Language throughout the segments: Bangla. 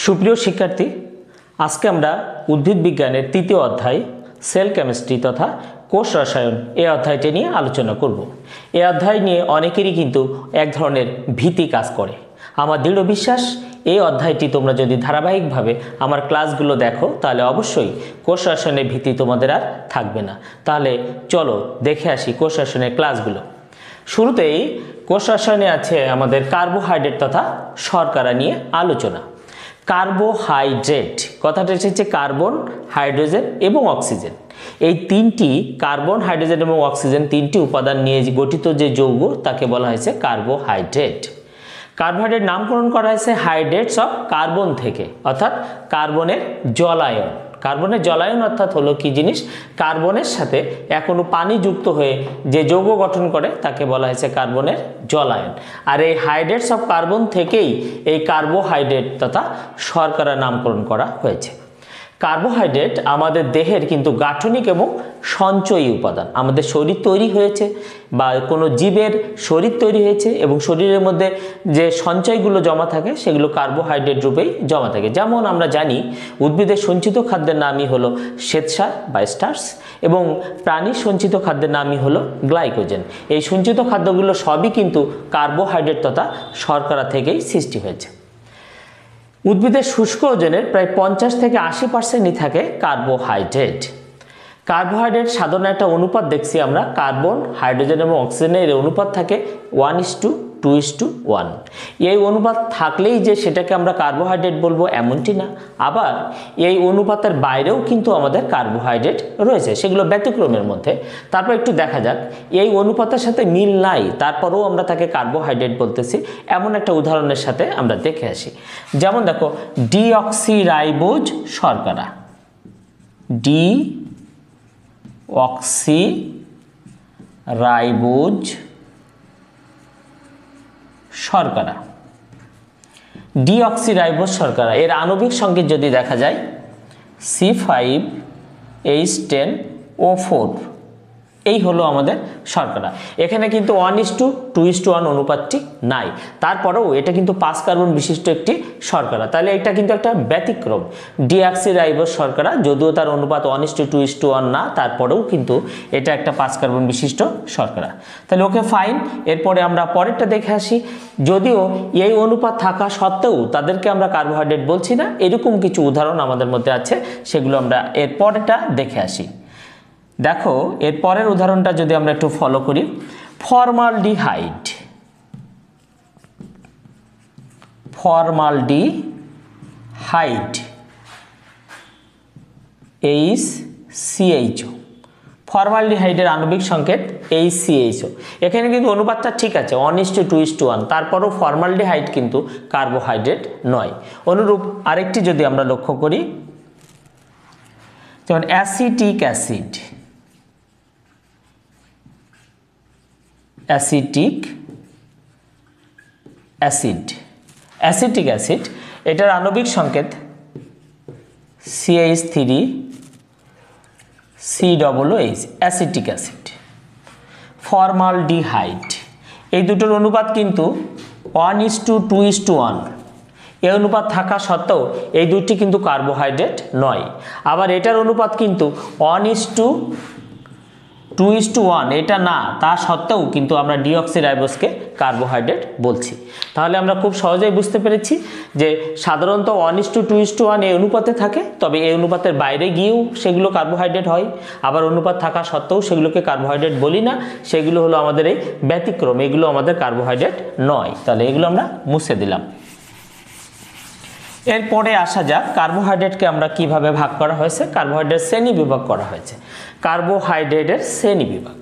সুপ্রিয় শিক্ষার্থী, আজকে আমরা উদ্ভিদ বিজ্ঞানের তৃতীয় অধ্যায় সেল কেমিস্ট্রি তথা কোষ রসায়ন এই অধ্যায়টি নিয়ে আলোচনা করব। এই অধ্যায় নিয়ে অনেকেরই কিন্তু এক ধরনের ভীতি কাজ করে। আমার দৃঢ় বিশ্বাস এই অধ্যায়টি তোমরা যদি ধারাবাহিকভাবে আমার ক্লাসগুলো দেখো তাহলে অবশ্যই কোষ রসায়নের ভীতি তোমাদের আর থাকবে না। তাহলে চলো দেখে আসি কোষ রসায়নের ক্লাসগুলো। শুরুতেই কোষ রসায়নে আছে আমাদের কার্বোহাইড্রেট তথা শর্করা নিয়ে আলোচনা। কার্বোহাইড্রেট কথাটা এসেছে কার্বন, হাইড্রোজেন এবং অক্সিজেন। এই তিনটি কার্বন, হাইড্রোজেন এবং অক্সিজেন তিনটি উপাদান নিয়ে গঠিত যে যৌগ তাকে বলা হয়েছে কার্বোহাইড্রেট। কার্বোহাইড্রেট নামকরণ করা হয়েছে হাইড্রেটস অফ কার্বন থেকে, অর্থাৎ কার্বনের জলায়ন। কার্বনের জলায়ন অর্থাৎ হলো কি জিনিস, কার্বনের সাথে এখনো পানি যুক্ত হয়ে যে যৌগ গঠন করে তাকে বলা হয়েছে কার্বনের জলায়ন। আর এই হাইড্রেটস অফ কার্বন থেকেই এই কার্বোহাইড্রেট তথা শর্করা নামকরণ করা হয়েছে। কার্বোহাইড্রেট আমাদের দেহের কিন্তু গাঠনিক এবং সঞ্চয়ী উপাদান। আমাদের শরীর তৈরি হয়েছে বা কোনো জীবের শরীর তৈরি হয়েছে এবং শরীরের মধ্যে যে সঞ্চয়গুলো জমা থাকে সেগুলো কার্বোহাইড্রেট রূপেই জমা থাকে। যেমন আমরা জানি উদ্ভিদের সঞ্চিত খাদ্যের নামই হলো শ্বেতসার বা স্টার্চ এবং প্রাণীর সঞ্চিত খাদ্যের নামই হলো গ্লাইকোজেন। এই সঞ্চিত খাদ্যগুলো সবই কিন্তু কার্বোহাইড্রেট তথা শর্করা থেকেই সৃষ্টি হয়েছে। উদ্ভিদের শুষ্ক ওজনের প্রায় 50 থেকে 80% থাকে কার্বোহাইড্রেট। কার্বোহাইড্রেট সাধারণ একটা অনুপাত দেখছি আমরা, কার্বন, হাইড্রোজেন এবং অক্সিজেনের অনুপাত থাকে 1:2:1। এই অনুপাত থাকলেই যে সেটাকে আমরা কার্বোহাইড্রেট বলবো এমনটি না, আবার এই অনুপাতের বাইরেও কিন্তু আমাদের কার্বোহাইড্রেট রয়েছে, সেগুলো ব্যতিক্রমের মধ্যে। তারপর একটু দেখা যাক এই অনুপাতের সাথে মিল নাই তারপরেও আমরা তাকে কার্বোহাইড্রেট বলতেছি, এমন একটা উদাহরণের সাথে আমরা দেখে আসি। যেমন দেখো ডিঅক্সিরাইবোজ শর্করা, ডিঅক্সিরাইবোজ শর্করা। ডিঅক্সিরাইবোজ শর্করা এর আণবিক সংকেত যদি দেখা যায় C5H10O4, এই হলো আমাদের শর্করা। এখানে কিন্তু 1:2:1 অনুপাতটি নাই, তারপরেও এটা কিন্তু 5 কার্বন বিশিষ্ট একটি শর্করা। তাহলে এটা কিন্তু একটা ব্যতিক্রম। ডিঅক্সিরাইবোজ শর্করা যদিও তার অনুপাত 1:2:1 না, তারপরেও কিন্তু এটা একটা 5 কার্বন বিশিষ্ট শর্করা। তাহলে ওকে ফাইন। এরপরে আমরা পরেরটা দেখে আসি। যদিও এই অনুপাত থাকা সত্ত্বেও তাদেরকে আমরা কার্বোহাইড্রেট বলছি না, এরকম কিছু উদাহরণ আমাদের মধ্যে আছে, সেগুলো আমরা এর পরেরটা দেখে আসি। দেখো এর পরের উদাহরণটা যদি আমরা একটু ফলো করি, ফর্মালডিহাইড। Formaldehyde HCHO। ফর্মালডিহাইডের আণবিক সংকেত HCHO। এখানে কিন্তু অনুপাতটা ঠিক আছে 1:2:1, তারপরও ফর্মালডিহাইড কিন্তু কার্বোহাইড্রেট নয়। অনুরূপ আরেকটি যদি আমরা লক্ষ্য করি, যেমন acetic acid. Acetic acid, acetic acid, এটার আণবিক সংকেত CH3COOH, অ্যাসিটিক অ্যাসিড। ফর্মালডিহাইড, এই দুটোর অনুপাত কিন্তু 1:2:1। এই অনুপাত থাকা সত্ত্বেও এই দুটি কিন্তু কার্বোহাইড্রেট নয়। আবার এটার অনুপাত কিন্তু 1:2:1, এটা না, তা সত্ত্বেও কিন্তু আমরা ডিঅক্সিরাইবোজকে কার্বোহাইড্রেট বলছি। তাহলে আমরা খুব সহজেই বুঝতে পেরেছি যে সাধারণত 1:2:1 এই অনুপাতে থাকে, তবে এই অনুপাতের বাইরে গিয়েও সেগুলো কার্বোহাইড্রেট হয়। আবার অনুপাত থাকা সত্ত্বেও সেগুলোকে কার্বোহাইড্রেট বলি না, সেগুলো হলো আমাদের এই ব্যতিক্রম, এগুলো আমাদের কার্বোহাইড্রেট নয়। তাহলে এগুলো আমরা মুছে দিলাম। এরপরে আসা যাক কার্বোহাইড্রেটকে আমরা কিভাবে ভাগ করা হয়েছে। কার্বোহাইড্রেট শ্রেণী বিভাগ করা হয়েছে। কার্বোহাইড্রেটের শ্রেণী বিভাগ,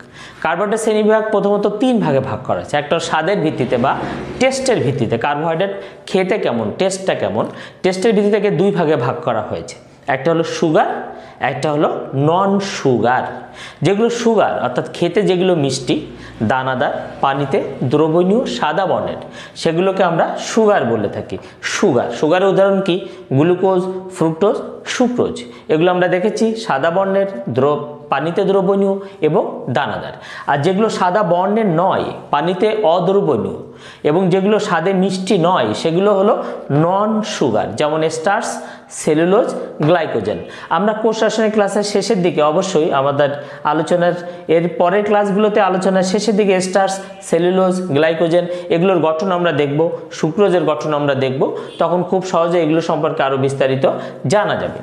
কার্বোহাইড্রেট শ্রেণী বিভাগ প্রথমত 3 ভাগে ভাগ করা হয়েছে। একটা স্বাদের ভিত্তিতে বা টেস্টের ভিত্তিতে, কার্বোহাইড্রেট খেতে কেমন, টেস্টটা কেমন, টেস্টের ভিত্তিতে 2 ভাগে ভাগ করা হয়েছে। একটা হলো সুগার, একটা হলো নন সুগার। যেগুলো সুগার অর্থাৎ খেতে যেগুলো মিষ্টি, দানাদার, পানিতে দ্রবণীয়, সাদা বর্ণের, সেগুলোকে আমরা সুগার বলে থাকি। সুগার, সুগারের উদাহরণ কি, গ্লুকোজ, ফ্রুক্টোজ, সুক্রোজ। এগুলো আমরা দেখেছি সাদা বর্ণের পানিতে দ্রবণীয় এবং দানাদার। আর যেগুলো সাদা বর্ণের নয়, পানিতে অদ্রবণীয়, এবং যেগুলো স্বাদে মিষ্টি নয়, সেগুলো হলো নন সুগার, যেমন স্টার্চ, সেলুলোজ, গ্লাইকোজেন। আমরা কোষ রাসায়নিক ক্লাসের শেষের দিকে অবশ্যই আমাদের আলোচনার এর পরের ক্লাসগুলোতে আলোচনার শেষের দিকে স্টার্চ, সেলুলোজ, গ্লাইকোজেন এগুলোর গঠন আমরা দেখব, সুক্রোজের গঠন আমরা দেখব, তখন খুব সহজে এগুলো সম্পর্কে আরও বিস্তারিত জানা যাবে।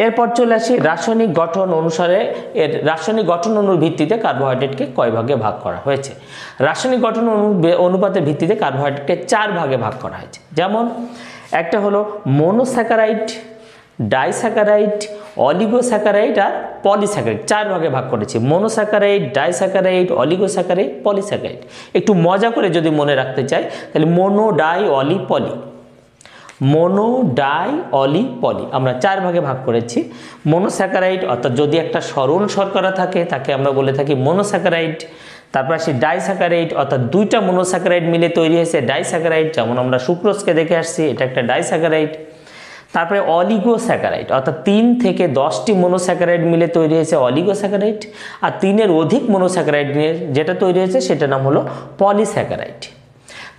এরপর চলে আসি রাসায়নিক গঠন অনুসারে, এর রাসায়নিক গঠন অনুর ভিত্তিতে কার্বোহাইড্রেটকে কয় ভাগে ভাগ করা হয়েছে। রাসায়নিক গঠন অনুপাতের ভিত্তিতে কার্বোহাইড্রেটকে 4 ভাগে ভাগ করা হয়েছে। যেমন একটা হলো মনোস্যাকারাইড, ডাইস্যাকারাইড, অলিগোস্যাকারাইড আর পলিস্যাকারাইড, 4 ভাগে ভাগ করেছি। Monosaccharide, disaccharide, oligosaccharide, polysaccharide. একটু মজা করে যদি মনে রাখতে চাই তাহলে মোনো, ডাই, অলি, পলি। মোনো, ডাই, অলি, পলি আমরা 4 ভাগে ভাগ করেছি। মনোস্যাকারাইড অর্থাৎ যদি একটা সরল শর্করা থাকে তাকে আমরা বলে থাকি মনোস্যাকারাইড। তারপর আসি ডাইস্যাকারাইড অর্থাৎ 2টা মনোস্যাকারাইড মিলে তৈরি হয়েছে ডাইস্যাকারাইড, যেমন আমরা সুক্রোজকে দেখে আসছি, এটা একটা ডাইস্যাকারাইড। তারপরে অলিগোস্যাকারাইড অর্থাৎ 3 থেকে 10টি মনোস্যাকারাইড মিলে তৈরি হয়েছে অলিগোস্যাকারাইড। আর 3-এর অধিক মনোস্যাকারাইড নিয়ে যেটা তৈরি হয়েছে সেটার নাম হলো পলিস্যাকারাইড।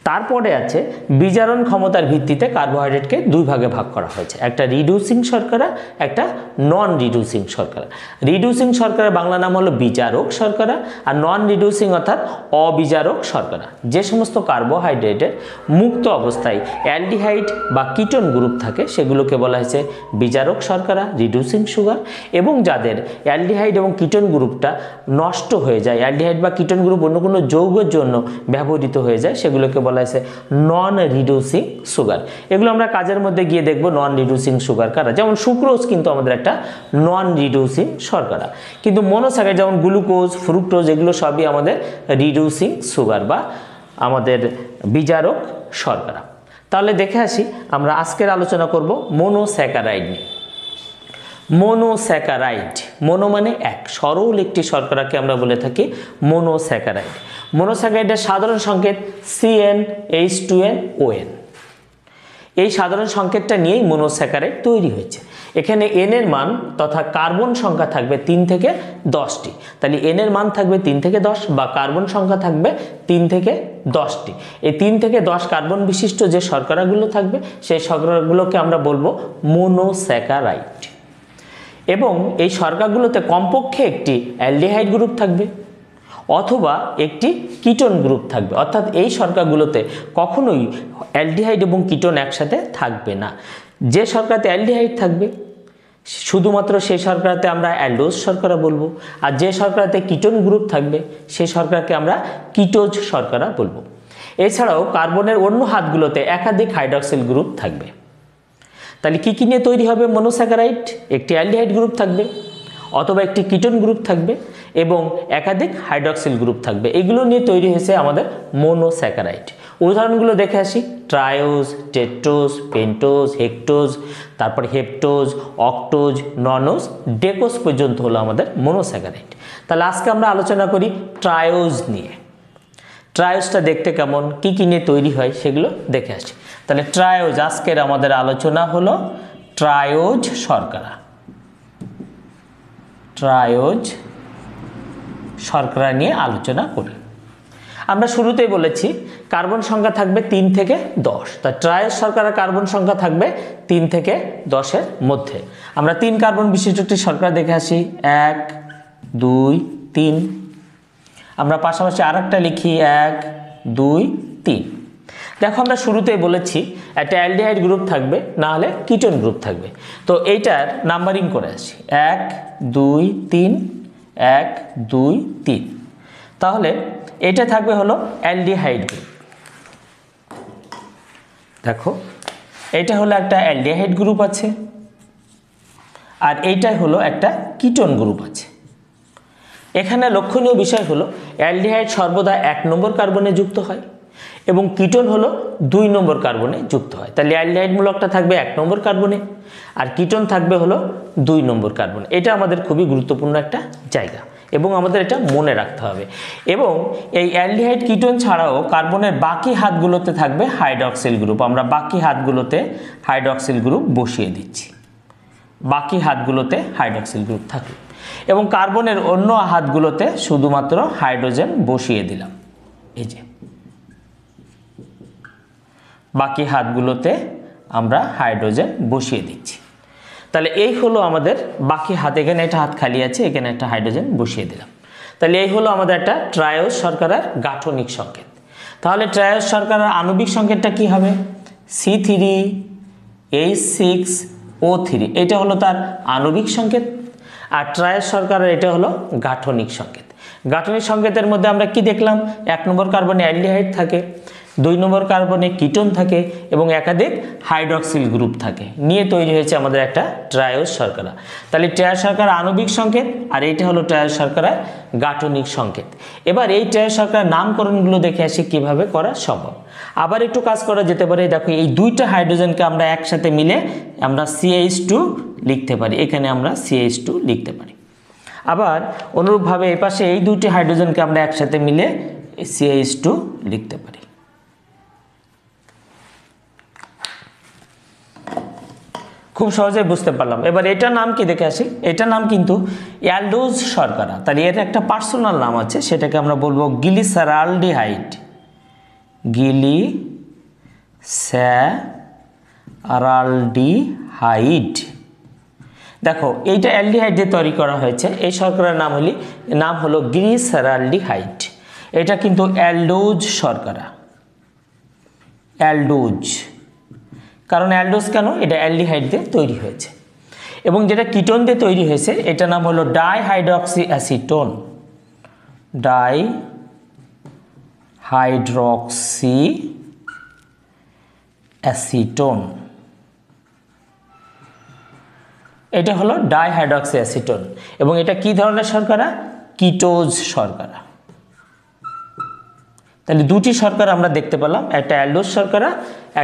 তারপরে আছে বিজারণ ক্ষমতার ভিত্তিতে কার্বোহাইড্রেটকে 2 ভাগে ভাগ করা হয়েছে, একটা রিডিউসিং শর্করা, একটা নন রিডিউসিং শর্করা। রিডিউসিং শর্করার বাংলা নাম হলো বিজারক শর্করা, আর নন রিডিউসিং অর্থাৎ অবিজারক শর্করা। যে সমস্ত কার্বোহাইড্রেটের মুক্ত অবস্থায় অ্যালডিহাইড বা কিটোন গ্রুপ থাকে সেগুলোকে বলা হয়েছে বিজারক শর্করা, রিডিউসিং সুগার, এবং যাদের অ্যালডিহাইড এবং কিটোন গ্রুপটা নষ্ট হয়ে যায়, অ্যালডিহাইড বা কিটোন গ্রুপ অন্য কোনো যৌগের জন্য ব্যবহৃত হয়ে যায়, সেগুলোকে বলা হয়েছে নন রিডিউসিং সুগার। এগুলো আমরা কাজের মধ্যে গিয়ে দেখব নন রিডিউসিং সুগার কারা। যেমন সুক্রোজ কিন্তু আমাদের একটা নন রিডিউসিং শর্করা, কিন্তু মনোস্যাকারাইড যেমন গ্লুকোজ, ফ্রুক্টোজ এগুলো সবই আমাদের রিডিউসিং সুগার বা আমাদের বিজারক শর্করা। তাহলে দেখে আসি, আমরা আজকের আলোচনা করব মনোস্যাকারাইড নিয়ে। মনোস্যাকারাইড, মোনো মানে এক, সরল একটি শর্করাকে আমরা বলে থাকি মনোস্যাকারাইড। মনোস্যাকারাইডের সাধারণ সংকেত CnH2nOn। এই সাধারণ সংকেতটা নিয়েই মনোস্যাকারাইড তৈরি হয়েছে। এখানে n এর মান তথা কার্বন সংখ্যা থাকবে 3 থেকে 10টি। তাহলে n এর মান থাকবে 3 থেকে 10 বা কার্বন সংখ্যা থাকবে 3 থেকে 10টি। এই 3 থেকে 10 কার্বন বিশিষ্ট যে শর্করাগুলো থাকবে সেই শর্করাগুলোকে আমরা বলবো মনোস্যাকারাইড। এবং এই শর্করাগুলোতে কমপক্ষে একটি অ্যালডিহাইড গ্রুপ থাকবে অথবা একটি কিটোন গ্রুপ থাকবে, অর্থাৎ এই শর্করাগুলোতে কখনোই অ্যালডিহাইড এবং কিটোন একসাথে থাকবে না। যে শর্করাতে অ্যালডিহাইড থাকবে শুধুমাত্র সেই শর্করাতে আমরা অ্যালডোজ শর্করা বলবো, আর যে শর্করাতে কিটোন গ্রুপ থাকবে সেই শর্করাকে আমরা কিটোজ শর্করা বলবো। এছাড়াও কার্বনের অন্য হাতগুলোতে একাধিক হাইড্রক্সিল গ্রুপ থাকবে। তাহলে কি নিয়ে তৈরি হবে মনোস্যাকারাইড? একটি অ্যালডিহাইড গ্রুপ থাকবে অথবা একটি কিটোন গ্রুপ থাকবে এবং একাধিক হাইড্রক্সিল গ্রুপ থাকবে। এগুলো নিয়ে তৈরি হয়েছে আমাদের মনোস্যাকারাইড। উদাহরণগুলো দেখে আসি। ট্রায়োজ, টেট্রোজ, পেন্টোজ, হেক্টোজ, তারপর হেপ্টোজ, অক্টোজ, ননোজ, ডেকোজ পর্যন্ত হলো আমাদের মনোস্যাকারাইড। তাহলে আজকে আমরা আলোচনা করি ট্রায়োজ নিয়ে। ট্রায়োজটা দেখতে কেমন, কি নিয়ে তৈরি হয় সেগুলো দেখে আসি। তাহলে ট্রায়োজ, আজকের আমাদের আলোচনা হলো ট্রায়োজ শর্করা। ট্রায়োজ শর্করা নিয়ে আলোচনা করি। আমরা শুরুতেই বলেছি কার্বন সংখ্যা থাকবে 3 থেকে 10। তা ট্রায়োজ শর্করা কার্বন সংখ্যা থাকবে 3 থেকে 10-এর মধ্যে। আমরা 3 কার্বন বিশিষ্ট একটি শর্করা দেখে আসি। 1, 2, 3। আমরা পাশাপাশি আরেকটা লিখি 1, 2, 3। দেখো আমরা শুরুতেই বলেছি একটা অ্যালডিহাইড গ্রুপ থাকবে, না হলে কিটোন গ্রুপ থাকবে। তো এইটার নাম্বারিং করে আসি। 1, 2, 3, 1, 2, 3। তাহলে এটা থাকবে হলো অ্যালডিহাইড গ্রুপ। দেখো এটা হলো একটা অ্যালডিহাইড গ্রুপ আছে, আর এইটাই হলো একটা কিটোন গ্রুপ আছে। এখানে লক্ষণীয় বিষয় হলো অ্যালডিহাইড সর্বদা 1 নম্বর কার্বনে যুক্ত হয় এবং কিটোন হলো 2 নম্বর কার্বনে যুক্ত হয়। তাহলে অ্যালডিহাইড মূলকটা থাকবে 1 নম্বর কার্বনে আর কিটোন থাকবে হলো 2 নম্বর কার্বনে। এটা আমাদের খুবই গুরুত্বপূর্ণ একটা জায়গা এবং আমাদের এটা মনে রাখতে হবে। এবং এই অ্যালডিহাইড কিটোন ছাড়াও কার্বনের বাকি হাতগুলোতে থাকবে হাইড্রক্সিল গ্রুপ। আমরা বাকি হাতগুলোতে হাইড্রক্সিল গ্রুপ বসিয়ে দিচ্ছি। বাকি হাতগুলোতে হাইড্রক্সিল গ্রুপ থাকবে। এবং কার্বনের অন্য হাতগুলোতে শুধুমাত্র হাইড্রোজেন বসিয়ে দিলাম। এই যে বাকি হাতগুলোতে আমরা হাইড্রোজেন বসিয়ে দিচ্ছি। তাহলে এই হলো আমাদের বাকি হাত, এখানে একটা হাত খালি আছে, এখানে একটা হাইড্রোজেন বসিয়ে দিলাম। তাহলে এই হলো আমাদের একটা ট্রায়োজ শর্করার গাঠনিক সংকেত। তাহলে ট্রায়োজ শর্করার আণবিক সংকেতটা কি হবে? C3H6O3, এটা হলো তার আণবিক সংকেত। আর ট্রায়োজ শর্করার এটা হলো গাঠনিক সংকেত। গাঠনিক সংকেতের মধ্যে আমরা কি দেখলাম? 1 নম্বর কার্বনে অ্যালডিহাইড থাকে, 2 নম্বর কার্বনে কিটোন থাকে এবং একাধিক হাইড্রক্সিল গ্রুপ থাকে, নিয়ে তৈরি হয়েছে আমাদের একটা ট্রায়োজ শর্করা। তাহলে ট্রায়োজ শর্করার আণবিক সংকেত আর এইটা হলো ট্রায়োজ শর্করার গাঠনিক সংকেত। এবার এই ট্রায়োজ শর্করার নামকরণগুলো দেখে আসি কিভাবে করা সম্ভব। আবার একটু কাজ করা যেতে পারে। দেখো এই দুইটা হাইড্রোজেনকে আমরা একসাথে মিলে আমরা CH2 লিখতে পারি, এখানে আমরা CH2 লিখতে পারি। আবার অনুরূপভাবে এই পাশে এই দুইটি হাইড্রোজেনকে আমরা একসাথে মিলে CH2 লিখতে পারি। খুব সহজে বুঝতে পারলাম। এবার এটার নাম কি দেখে আসি। এটার নাম কিন্তু অ্যালডোজ শর্করা। তাহলে এর একটা পার্সোনাল নাম আছে, সেটাকে আমরা বলবো গ্লিসারালডিহাইড। গ্লিসারালডিহাইড। দেখো এইটা অ্যালডিহাইড দিয়ে তৈরি করা হয়েছে। এই শর্করার নাম হলো গ্লিসারালডিহাইড। এটা কিন্তু অ্যালডোজ শর্করা। অ্যালডোজ, কারণ অ্যালডোজ কেন? এটা অ্যালডিহাইড দিয়ে তৈরি হয়েছে। এবং যেটা কিটোন দিয়ে তৈরি হয়েছে এটার নাম হলো ডাইহাইড্রক্সি অ্যাসিটোন। ডাইহাইড্রক্সি অ্যাসিটোন, এটা হলো ডাইহাইড্রক্সি অ্যাসিটোন। এবং এটা কি ধরনের শর্করা? কিটোজ শর্করা। তাহলে দুটি শর্করা আমরা দেখতে পেলাম, একটা অ্যালডোজ শর্করা,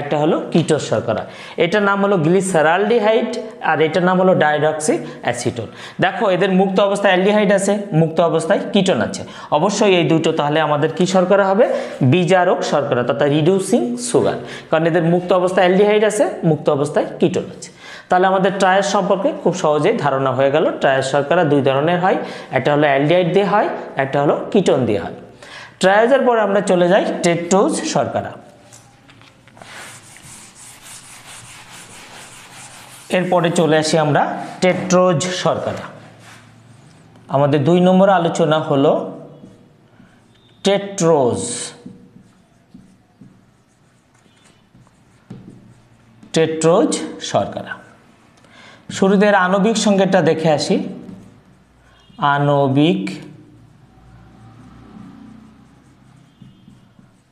একটা হলো কিটোজ শর্করা। এটার নাম হলো গ্লিসারালডিহাইড আর এটার নাম হলো ডাইহাইড্রক্সি অ্যাসিটোন। দেখো এদের মুক্ত অবস্থায় অ্যালডিহাইড আছে, মুক্ত অবস্থায় কিটোন আছে। অবশ্যই এই দুটো তাহলে আমাদের কি শর্করা হবে? বিজারক শর্করা তথা রিডিউসিং সুগার, কারণ এদের মুক্ত অবস্থায় অ্যালডিহাইড আছে, মুক্ত অবস্থায় কিটোন আছে। তাহলে আমাদের ট্রায়োজ সম্পর্কে খুব সহজেই ধারণা হয়ে গেল। ট্রায়োজ শর্করা দুই ধরনের হয়, একটা হলো অ্যালডিহাইড দিয়ে হয়, একটা হলো কিটোন দিয়ে হয়। ট্রায়োজের পরে আমরা চলে যাই টেট্রোজ শর্করা। এরপরে চলে আসি আমরা টেট্রোজ শর্করা। আমাদের 2 নম্বর আলোচনা হলো টেট্রোজ। টেট্রোজ শর্করা। শুরুতে এর আণবিক সংকেতটা দেখে আসি। আণবিক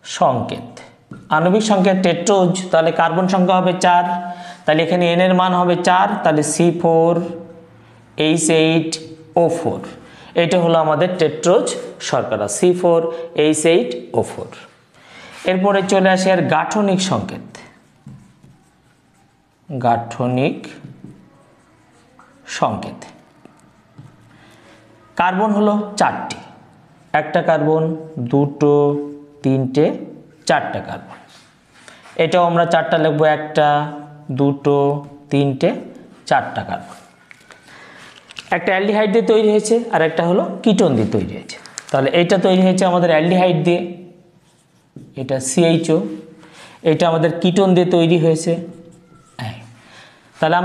সংকেত, আণবিক সংকেত টেট্রোজ। তাহলে কার্বন সংখ্যা হবে 4, তাহলে এখানে n এর মান হবে 4, তাহলে C4H8O4। এটা হলো আমাদের টেট্রোজ শর্করা, C4H8O4। এরপরে চলে আসে এর গাঠনিক সংকেত। গাঠনিক সংকেত। কার্বন হলো 4টি, একটা কার্বন, দুটো, তিনটে, 4টা কার্বন। এটাও আমরা 4টা লিখবো, একটা, দুটো, তিনটে, 4টা কার্বন। একটা অ্যালডিহাইড দিয়ে তৈরি হয়েছে আর একটা হলো কিটোন দিয়ে তৈরি হয়েছে। তাহলে এইটা তৈরি হয়েছে আমাদের অ্যালডিহাইড দিয়ে, এটা CHO। এটা আমাদের কিটোন দিয়ে তৈরি হয়েছে। তাহলে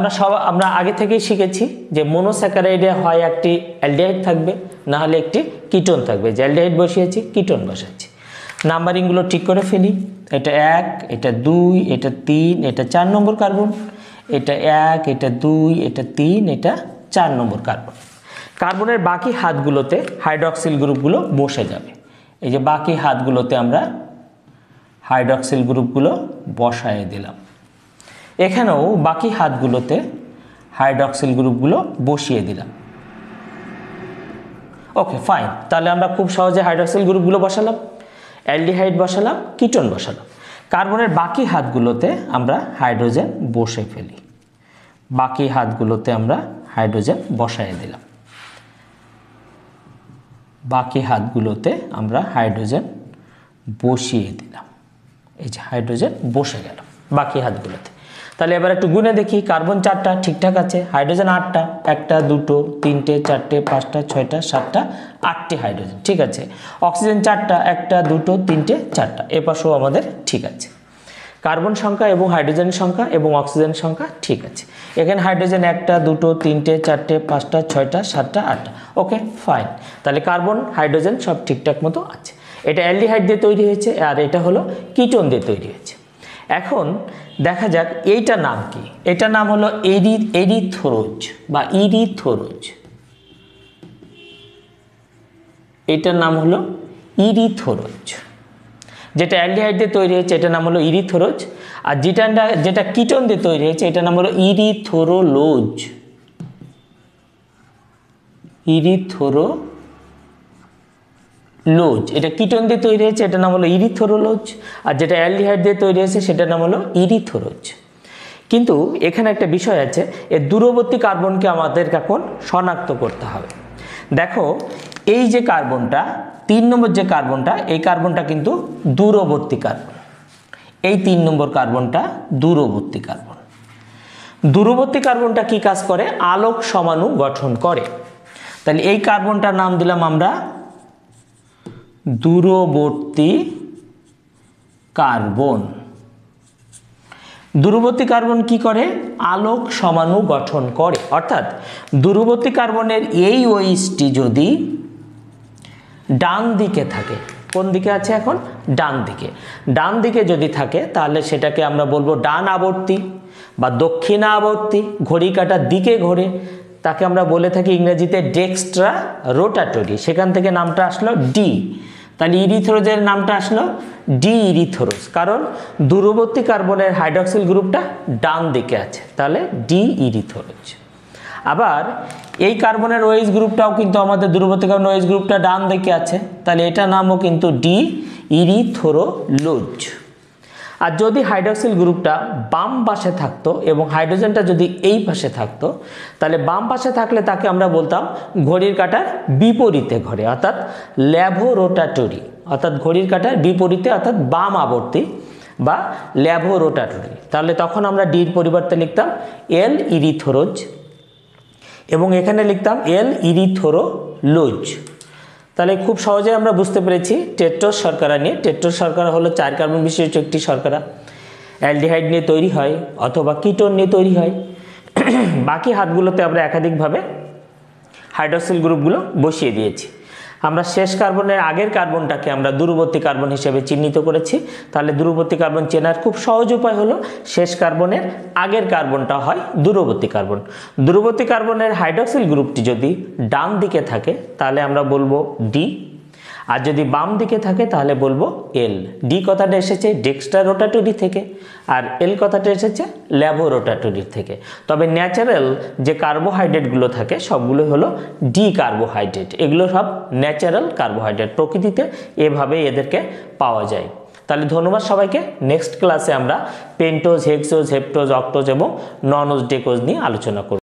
আমরা আগে থেকেই শিখেছি যে মনোস্যাকারাইডে হয় একটি অ্যালডিহাইড থাকবে, না হলে একটি কিটোন থাকবে। যে অ্যালডিহাইড বসিয়েছি, কিটোন বসাচ্ছি। নাম্বারিংগুলো ঠিক করে ফেলি। এটা 1, এটা 2, এটা 3, এটা 4 নম্বর কার্বন, এটা 1, এটা 2, এটা 3, এটা 4 নম্বর কার্বন। কার্বনের বাকি হাতগুলোতে হাইড্রক্সিল গ্রুপগুলো বসে যাবে। এই যে বাকি হাতগুলোতে আমরা হাইড্রক্সিল গ্রুপগুলো বসায় দিলাম। এখানেও বাকি হাতগুলোতে হাইড্রক্সিল গ্রুপগুলো বসিয়ে দিলাম। Okay fine. তাহলে আমরা খুব সহজে হাইড্রক্সিল গ্রুপগুলো বসালাম, অ্যালডিহাইড বসালাম, কিটোন বসালাম। কার্বনের বাকি হাতগুলোতে আমরা হাইড্রোজেন বসে ফেলি। বাকি হাতগুলোতে আমরা হাইড্রোজেন বসায় দিলাম। বাকি হাতগুলোতে আমরা হাইড্রোজেন বসিয়ে দিলাম। এই যে হাইড্রোজেন বসে গেল বাকি হাতগুলোতে। তাহলে এবার একটু গুণে দেখি, কার্বন 4টা ঠিকঠাক আছে, হাইড্রোজেন 8টা, 1টা 2টো 3টে 4টে 5টা 6টা 7টা 8টি হাইড্রোজেন, ঠিক আছে। অক্সিজেন 4টা, 1টা 2টো 3টে 4টা, এ পাশেও আমাদের ঠিক আছে। কার্বন সংখ্যা এবং হাইড্রোজেন সংখ্যা এবং অক্সিজেন সংখ্যা ঠিক আছে। এখানে হাইড্রোজেন 1টা 2টো 3টে 4টে 5টা 6টা 7টা 8টা, ওকে ফাইন। তাহলে কার্বন হাইড্রোজেন সব ঠিকঠাক মতো আছে। এটা অ্যালডিহাইড দিয়ে তৈরি হয়েছে আর এটা হলো কিটোন দিয়ে তৈরি হয়েছে। এখন দেখা যাক এইটার নাম কি। এটার নাম হলো এরিথ্রোজ বা ইরিথ্রোজ। এটার নাম হলো ইরিথ্রোজ। যেটা অ্যালডিহাইড দিয়ে তৈরি হয়েছে এটার নাম হলো ইরিথ্রোজ, আর যেটা কিটোন দিয়ে তৈরি হয়েছে এটার নাম হলো ইরিথ্রোলোজ। ইরিথ্রোলোজ, এটা কিটোন দিয়ে তৈরি হয়েছে এটার নাম হলো ইরিথ্রোলোজ, আর যেটা অ্যালডিহাইড দিয়ে তৈরি হয়েছে সেটার নাম হলো ইরিথ্রোজ। কিন্তু এখানে একটা বিষয় আছে, এর দূরবর্তী কার্বনকে আমাদের এখন শনাক্ত করতে হবে। দেখো এই যে কার্বনটা 3 নম্বর যে কার্বনটা, এই কার্বনটা কিন্তু দূরবর্তী কার্বন। এই 3 নম্বর কার্বনটা দূরবর্তী কার্বন। দূরবর্তী কার্বনটা কি কাজ করে? আলোক সমাণু গঠন করে। তাহলে এই কার্বনটার নাম দিলাম আমরা দূরবর্তী কার্বন। দূরবর্তী কার্বন কি করে? আলোক সমাণু গঠন করে। অর্থাৎ দূরবর্তী কার্বনের এই OH-টি যদি ডান দিকে থাকে, কোন দিকে আছে এখন? ডান দিকে। ডান দিকে যদি থাকে তাহলে সেটাকে আমরা বলবো ডান আবর্তী বা দক্ষিণা আবর্তী, ঘড়ি কাঁটার দিকে ঘোরে, তাকে আমরা বলে থাকি ইংরেজিতে ডেক্সট্রা রোটাটরি। সেখান থেকে নামটা আসলো ডি। তাহলে ইরিথ্রোজের নামটা আসলো ডি ইরিথ্রোজ, কারণ দূরবর্তী কার্বনের হাইড্রক্সিল গ্রুপটা ডান দিকে আছে, তাহলে ডি ইরিথ্রোজ। আবার এই কার্বনের OH গ্রুপটাও কিন্তু আমাদের দূরবর্তী কার্বনের OH গ্রুপটা ডান দিকে আছে, তাহলে এটা নামও কিন্তু ডি ইরিথ্রোলোজ। আর যদি হাইড্রক্সিল গ্রুপটা বাম পাশে থাকতো এবং হাইড্রোজেনটা যদি এই পাশে থাকতো, তাহলে বাম পাশে থাকলে তাকে আমরা বলতাম ঘড়ির কাঁটার বিপরীতে ঘোরে, অর্থাৎ ল্যাভোরোটাটরি, অর্থাৎ ঘড়ির কাঁটার বিপরীতে, অর্থাৎ বাম আবর্তী বা ল্যাভোরোটাটরি। তাহলে তখন আমরা ডির পরিবর্তে লিখতাম এল ইরিথ্রোজ এবং এখানে লিখতাম এল ইরিথ্রোলোজ। তাহলে খুব সহজে আমরা বুঝতে পেরেছি টেট্রাস শর্করা নিয়ে। টেট্রাস শর্করা হলো 4 কার্বন বিশিষ্ট একটি শর্করা, অ্যালডিহাইড নিয়ে তৈরি হয় অথবা কিটোন নিয়ে তৈরি হয়। বাকি হাতগুলোতে আমরা একাধিকভাবে হাইড্রক্সিল গ্রুপগুলো বসিয়ে দিয়েছি। আমরা শেষ কার্বনের আগের কার্বনটাকে আমরা দূরবর্তী কার্বন হিসেবে চিহ্নিত করেছি। তাহলে দূরবর্তী কার্বন চেনার খুব সহজ উপায় হলো শেষ কার্বনের আগের কার্বনটা হয় দূরবর্তী কার্বন। দূরবর্তী কার্বনের হাইড্রক্সিল গ্রুপটি যদি ডান দিকে থাকে তাহলে আমরা বলবো ডি, আর যদি বাম দিকে থাকে তাহলে বলবো এল। ডি কথাটা এসেছে ডেক্সট্রা রোটাটরি থেকে আর এল কথাটা এসেছে ল্যাভোরোটাটরি থেকে। তবে ন্যাচারাল যে কার্বোহাইড্রেটগুলো থাকে সবগুলো হলো ডি কার্বোহাইড্রেট। এগুলো সব ন্যাচারাল কার্বোহাইড্রেট, প্রকৃতিতে এভাবে এদেরকে পাওয়া যায়। তাহলে ধন্যবাদ সবাইকে। নেক্সট ক্লাসে আমরা পেন্টোজ, হেক্সোজ, হেপ্টোজ, অক্টোজ এবং ননোজ, ডেকোজ নিয়ে আলোচনা করব।